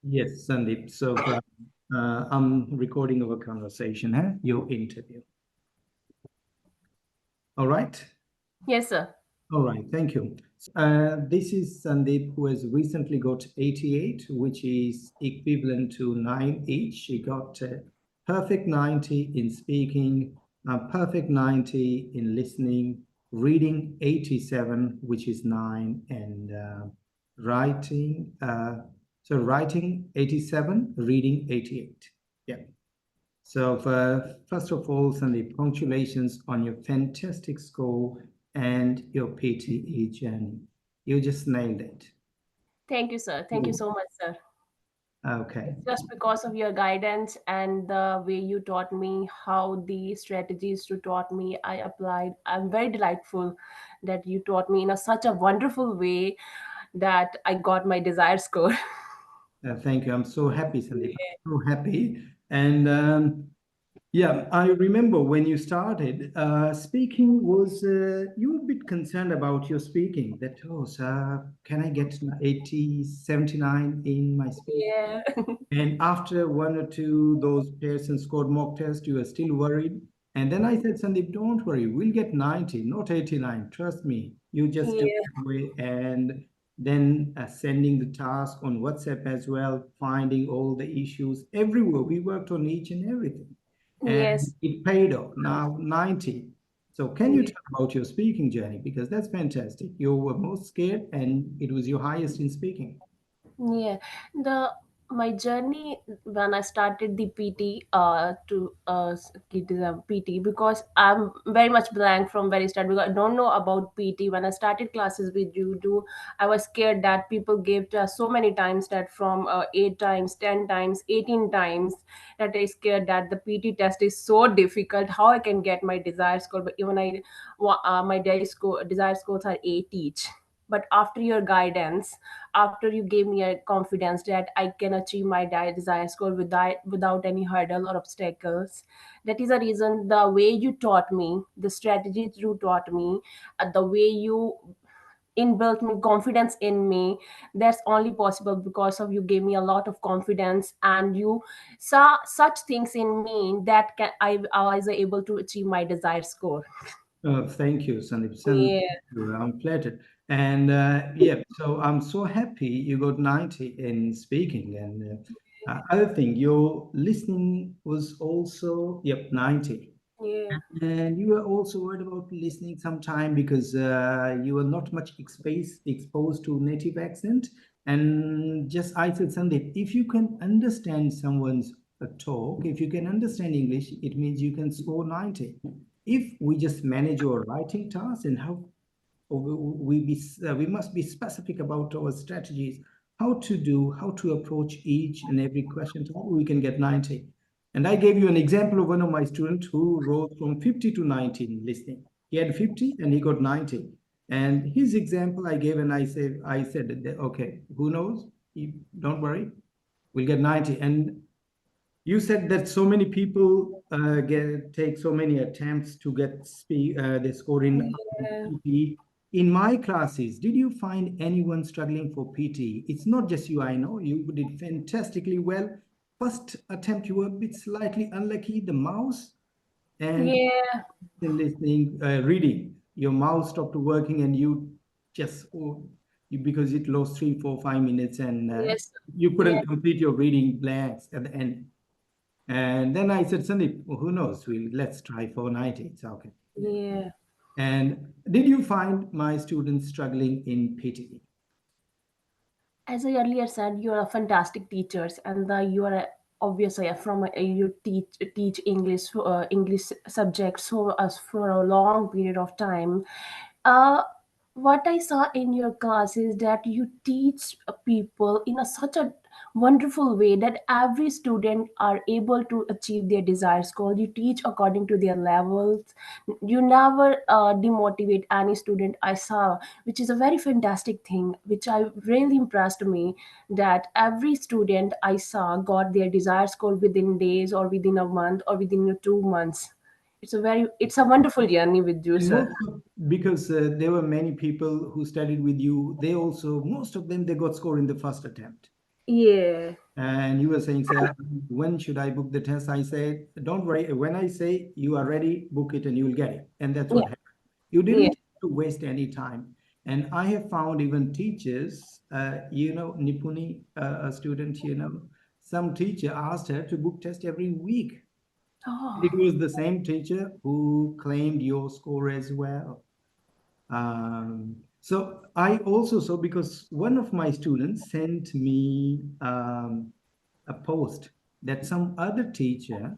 Yes, Sandeep. So I'm recording our conversation, huh? Your interview. All right. Yes, sir. All right. Thank you. This is Sandeep, who has recently got 88, which is equivalent to 9 each. She got perfect 90 in speaking, perfect 90 in listening, reading 87, which is 9, and writing. So writing 87, reading 88. Yeah. So first of all, Sandeep, congratulations on your fantastic score and your PTE journey. You just nailed it. Thank you, sir. Thank you Mm. so much, sir. Okay. It's just because of your guidance and the way you taught me, how the strategies you taught me, I applied. I'm very delightful that you taught me in such a wonderful way that I got my desired score. Thank you. I'm so happy, Sandeep. I'm so happy. And yeah, I remember when you started, speaking was, you were a bit concerned about your speaking, that, oh, sir, can I get 80, 79 in my speaking? Yeah. And after one or two those persons scored mock test, you are still worried. And then I said, Sandeep, don't worry, we'll get 90, not 89. Trust me. You just do Yeah. it away. And then sending the task on WhatsApp as well, finding all the issues everywhere. We worked on each and everything. And Yes. it paid off. Now 90. So can you Yeah. talk about your speaking journey? Because that's fantastic. You were most scared and it was your highest in speaking. Yeah, the my journey when I started the PT to get the PT, because I'm very much blank from very start, because I don't know about PT. When I started classes with you, do I was scared that people gave to us so many times, that from 8 times, 10 times, 18 times, that I scared that the PT test is so difficult. How I can get my desired score? But even my desired scores are 8 each. But after your guidance, after you gave me a confidence that I can achieve my desired score without any hurdle or obstacles. That is the reason, the way you taught me, the strategies you taught me, the way you inbuilt me confidence in me, that's only possible because of you gave me a lot of confidence, and you saw such things in me that I was able to achieve my desired score. Thank you, Sandeep. Yeah. I'm flattered. And yeah, so I'm so happy you got 90 in speaking. And other thing, your listening was also, yep, 90. Yeah. And you were also worried about listening sometime because you were not much exposed to native accent. And just I said, Sandeep, if you can understand someone's talk, if you can understand English, it means you can score 90. If we just manage our writing tasks and how we must be specific about our strategies, how to approach each and every question, so we can get 90. And I gave you an example of one of my students who rose from 50 to 90 in listening. He had 50 and he got 90. And his example I gave, and I said, okay, who knows? Don't worry, we'll get 90. And you said that so many people take so many attempts to get the score in Yeah. PT. In my classes, did you find anyone struggling for PT? It's not just you, I know. You did fantastically well. First attempt, you were a bit slightly unlucky, the mouse, and Yeah. in listening, reading, your mouse stopped working and you just, because it lost 3, 4, 5 minutes and Yes. you Yeah. couldn't complete your reading blanks at the end. And then I said, Sandeep, well, who knows? Let's try 490. It's okay. Yeah. And did you find my students struggling in PTE? As I earlier said, you are a fantastic teachers, and you are obviously you teach English subjects for us for a long period of time. Uh, what I saw in your class is that you teach people in such a wonderful way that every student are able to achieve their desired score. You teach according to their levels. You never demotivate any student I saw, which is a very fantastic thing, which I really impressed me, that every student I saw got their desired score within days or within a month or within 2 months. It's a wonderful journey with you, And sir. because there were many people who studied with you, most of them, they got score in the first attempt. Yeah. And you were saying, sir, when should I book the test? I said, don't worry. When I say you are ready, book it and you will get it. And that's Yeah. what happened. You Yeah. didn't have to waste any time. And I have found even teachers, Nipuni, a student, some teacher asked her to book test every week. It Oh. was the same teacher who claimed your score as well. So I also saw, because one of my students sent me a post that some other teacher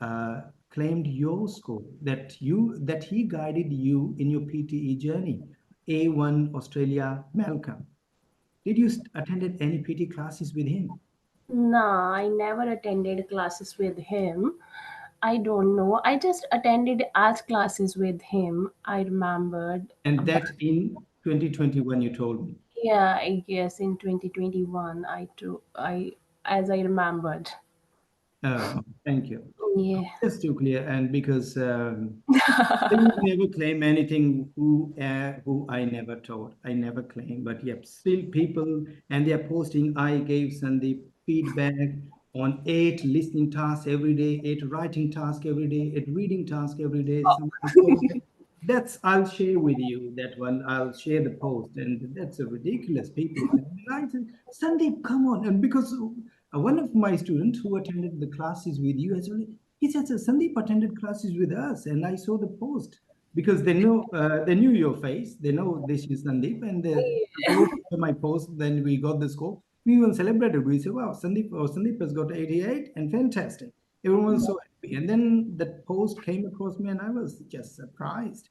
uh, claimed your score, that he guided you in your PTE journey. A1 Australia Malcolm. Did you attended any PT classes with him? Nah, I never attended classes with him. I don't know. I just attended art classes with him. I remembered. And that in 2021, you told me. Yeah, I guess in 2021, as I remembered. Thank you. Yeah. Just to clear, and because I would never claim anything who I never taught. I never claim, but yep, still people, and they are posting. I gave Sandeep feedback on 8 listening tasks every day, 8 writing tasks every day, 8 reading tasks every day. So that's, I'll share with you that one. I'll share the post, and that's a ridiculous. People, I said, Sandeep, come on, and because one of my students who attended the classes with you as well, he said, "Sir, Sandeep attended classes with us," and I saw the post because they knew your face. They know this is Sandeep, and they looked at my post. Then we got the score. We even celebrated. We said, "Wow, Sandeep has got 88 and fantastic." Everyone was so happy. And then that post came across me, and I was just surprised.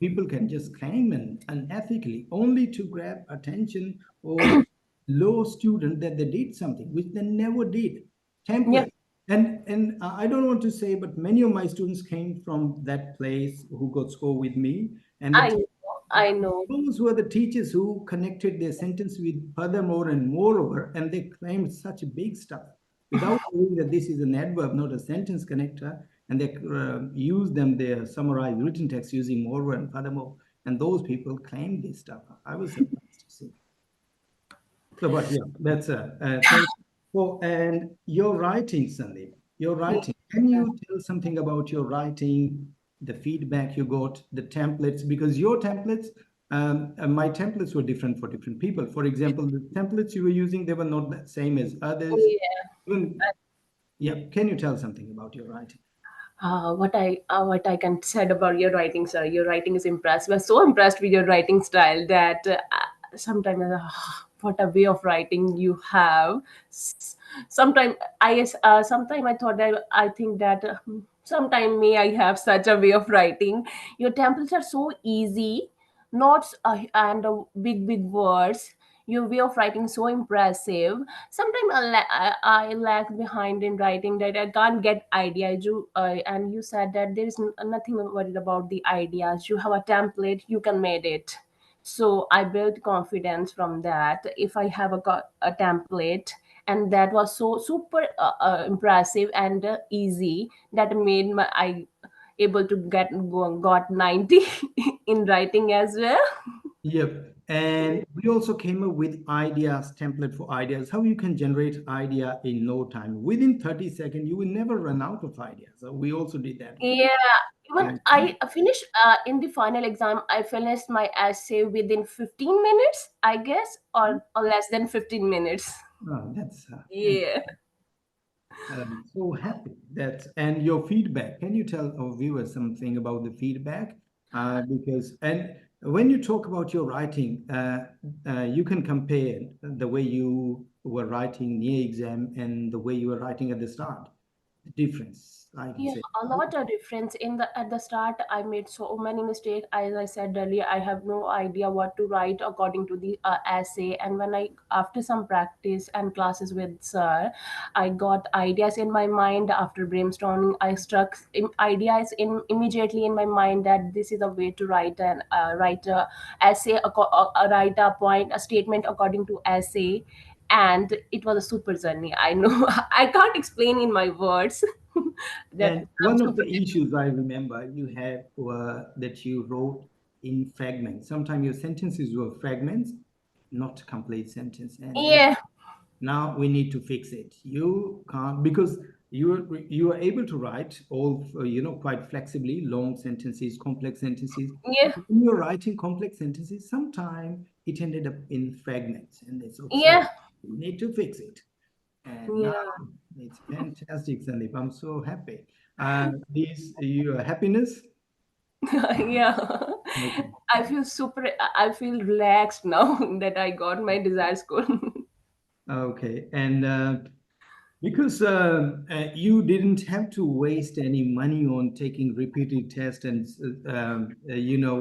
People can just claim and unethically only to grab attention or low student that they did something which they never did. Yeah. Template. And I don't want to say, but many of my students came from that place who got score with me. And I know. I know. those were the teachers who connected their sentence with furthermore and moreover, and they claimed such big stuff without knowing that this is an adverb, not a sentence connector, and they use them, they summarize written text using moreover and furthermore, and those people claimed this stuff. I was surprised to see. So, but yeah, that's thank you for, and your writing, Sandeep. Your writing. Can you tell something about your writing, the feedback you got, the templates? Because your templates, my templates were different for different people. For example, the templates you were using, they were not the same as others. Yeah. Even, yeah. Can you tell something about your writing? What I can said about your writing, sir. Your writing is impressive. I'm so impressed with your writing style that sometimes what a way of writing you have. Sometimes sometimes I thought that I think that sometime may I have such a way of writing. Your templates are so easy, not big words. Your way of writing so impressive. Sometimes I lag behind in writing that I can't get ideas. And you said that there is nothing worried about the ideas. You have a template, you can make it. So I built confidence from that. If I have a template, and that was so super impressive and easy, that made my I able to got 90 in writing as well. Yep. And we also came up with ideas, template for ideas, how you can generate idea in no time. Within 30 seconds, you will never run out of ideas. So we also did that one. Yeah, even And I finished in the final exam. I finished my essay within 15 minutes, I guess, or less than 15 minutes. that's Yeah. I'm so happy that, and your feedback. Can you tell our viewers something about the feedback? Because, and when you talk about your writing, you can compare the way you were writing near exam and the way you were writing at the start. The difference, I can Yeah, say. a lot of difference in the at the start. I made so many mistakes. As I said earlier, I have no idea what to write according to the essay. And when I, after some practice and classes with sir, I got ideas in my mind. After brainstorming, I struck ideas in immediately in my mind that this is a way to write a essay, write a point, a statement according to essay. And it was a super journey. I know I can't explain in my words. That And I'm one of super. the issues I remember you had were that you wrote in fragments. Sometimes your sentences were fragments, not complete sentence. And Yeah, Now we need to fix it. You can't, because you are able to write all quite flexibly, long sentences, complex sentences. Yeah, When you're writing complex sentences, sometimes it ended up in fragments, and it's so yeah, we need to fix it. And now yeah. it's fantastic, Sandeep. I'm so happy. This your happiness. Yeah. Okay. I feel relaxed now that I got my desired score. Okay. And because you didn't have to waste any money on taking repeated tests and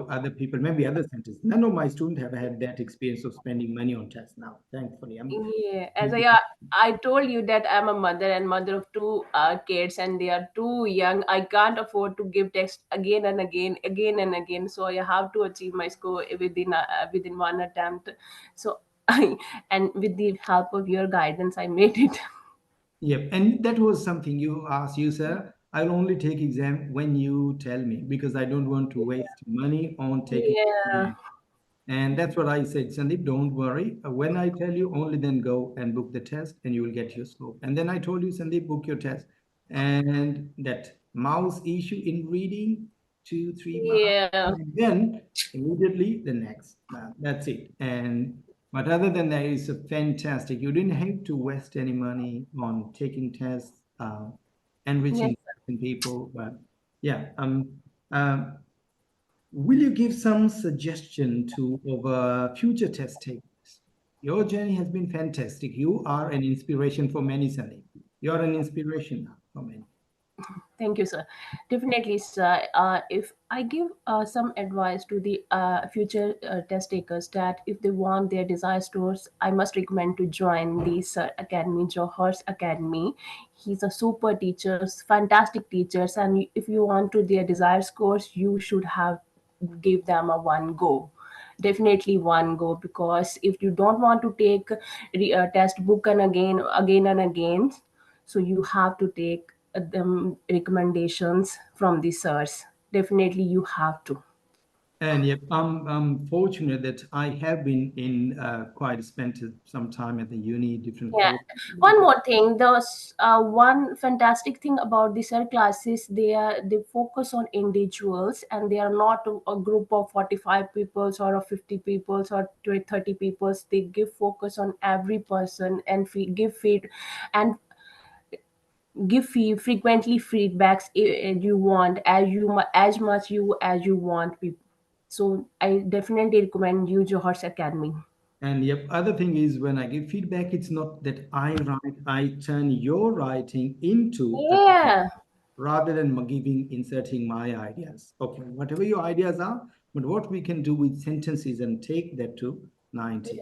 other people, maybe other centers. None of my students have had that experience of spending money on tests now. Thankfully, Yeah, I told you that I'm a mother and mother of two kids, and they are too young. I can't afford to give text again and again, again and again. So I have to achieve my score within one attempt. So I, and with the help of your guidance, I made it. Yep. And that was something you asked, you sir. I'll only take exam when you tell me, because I don't want to waste money on taking Yeah, exam. And that's what I said, Sandeep, don't worry. When I tell you, only then go and book the test and you will get your score. And then I told you, Sandeep, book your test. And that mouse issue in reading, 2, 3 marks. yeah, And then immediately the next. That's it. And but other than that, it's a fantastic. You didn't have to waste any money on taking tests, yes. enriching people. But yeah, um, will you give some suggestion to our future test takers? Your journey has been fantastic. You are an inspiration for many, Sunny. You are an inspiration for many. Thank you, sir. Definitely, sir. If I give some advice to the future test takers that if they want their desired stores, I must recommend to join the Sir Academy, Johar's Academy. He's a super teachers, fantastic teachers, and if you want to their desired scores, you should have give them a one go, definitely one go, because if you don't want to take test book and again and again, so you have to take them recommendations from the source. Definitely you have to. And yep, I'm fortunate that I have been in quite spent some time at the uni, different Yeah. courses. One more thing, there's one fantastic thing about the cell classes. They focus on individuals, and they are not a group of 45 peoples or of 50 peoples or 30 peoples. They give focus on every person and give feed and frequently feedbacks you want as much you as you want people. So I definitely recommend you Johor's Academy. And yep, other thing is when I give feedback, it's not that I write, I turn your writing into a Yeah. rather than giving inserting my ideas. Okay, whatever your ideas are, but what we can do with sentences and take that to 90.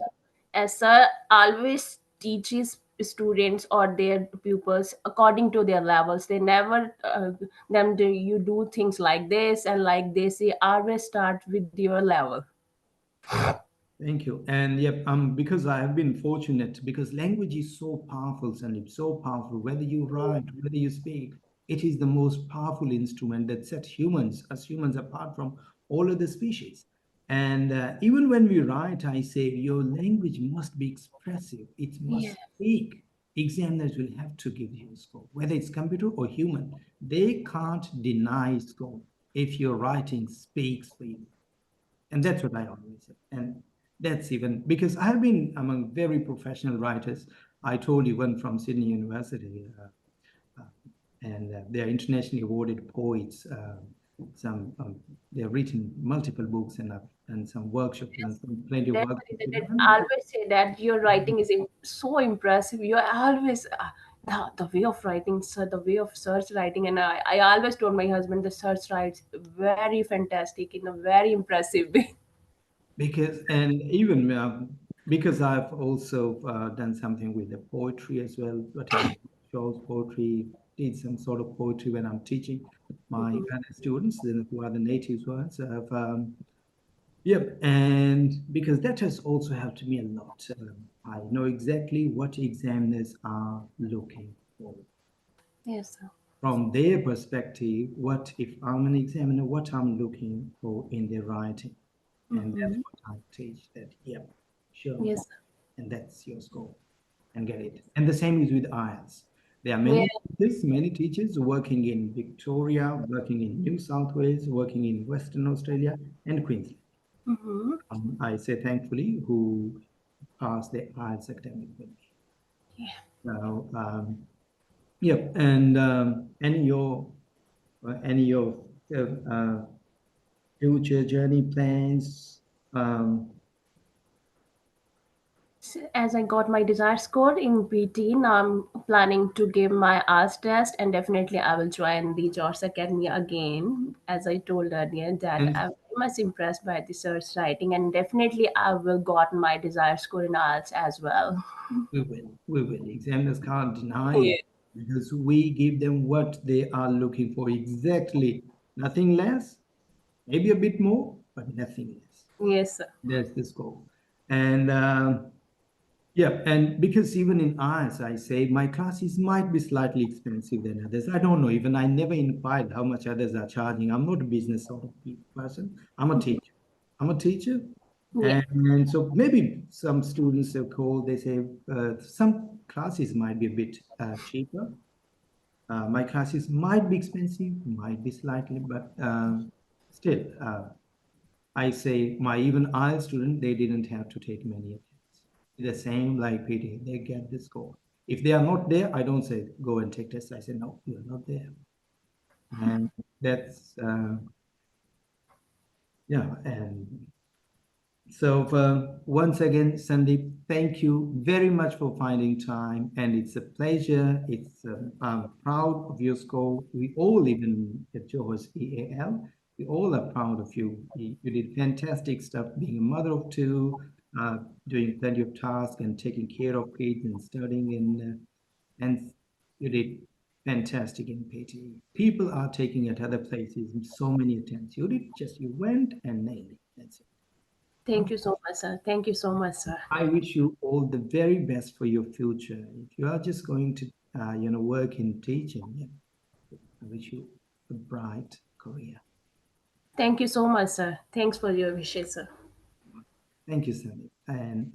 As sir always teaches students or their pupils according to their levels. They never them do you do things like this and like this. They always start with your level. Thank you. And yep, because I have been fortunate, because language is so powerful, and it's so powerful. Whether you write, whether you speak, it is the most powerful instrument that sets humans, as humans, apart from all other species. And even when we write, I say your language must be expressive. It Yeah. must speak. Examiners will have to give you a score, whether it's computer or human. They can't deny score if your writing speaks for you. And that's what I always say. And that's even because I've been among very professional writers. I told you one from Sydney University, uh, and they're internationally awarded poets. Some they've written multiple books and some workshops and some plenty of workshops with That them. I always say that your writing is so impressive. You always the way of writing, sir, the way of search writing, and I always told my husband the search writes very fantastic in a very impressive way. Because and even because I've also done something with the poetry as well, attended shows, poetry, did some sort of poetry when I'm teaching my Mhm. other students who are the native ones. Yep, and because that has also helped me a lot. I know exactly what examiners are looking for. Yes, sir. From their perspective, what if I'm an examiner, what I'm looking for in their writing. And that's Hmm. what I teach that, yep, sure. Yes, sir. And that's your score. and get it. And the same is with IELTS. There are Yeah. many teachers working in Victoria, working in New South Wales, working in Western Australia and Queensland. Mm-hmm. I say thankfully who passed the IELTS academic with me. Yeah. Now, yeah, and any your uh, uh, future journey plans? Um, As I got my desired score in PT, now I'm planning to give my IELTS test, and definitely I will join the George Academy again. As I told earlier, that and I'm very much impressed by the search writing, and definitely I will got my desired score in IELTS as well. we will. Examiners can't deny it Yeah. because we give them what they are looking for exactly. Nothing less, maybe a bit more, but nothing less. Yes, sir. That's the scope. And yeah, and because even in arts, I say my classes might be slightly expensive than others. I don't know. Even I never inquired how much others are charging. I'm not a business sort of person. I'm a teacher. I'm a teacher. Yeah. And so maybe some students are called, they say some classes might be a bit cheaper. My classes might be expensive, might be slightly, but still, I say my even IELTS student, they didn't have to take many attempts. The same like PT, they get the score. If they are not there, I don't say go and take tests. I say no, you're not there, and that's yeah. And so once again, Sandeep, thank you very much for finding time, and it's a pleasure. I'm proud of your score. We all, even at Johor's EAL, we all are proud of you. You did fantastic stuff, being a mother of two, uh, doing plenty of tasks and taking care of kids and studying, and you did fantastic in PTE. People are taking at other places so many attempts. You went and nailed it. That's it. Thank you so much, sir. Thank you so much, sir. I wish you all the very best for your future. If you are just going to, work in teaching, yeah, I wish you a bright career. Thank you so much, sir. Thanks for your wishes, sir. Thank you, Sandeep. And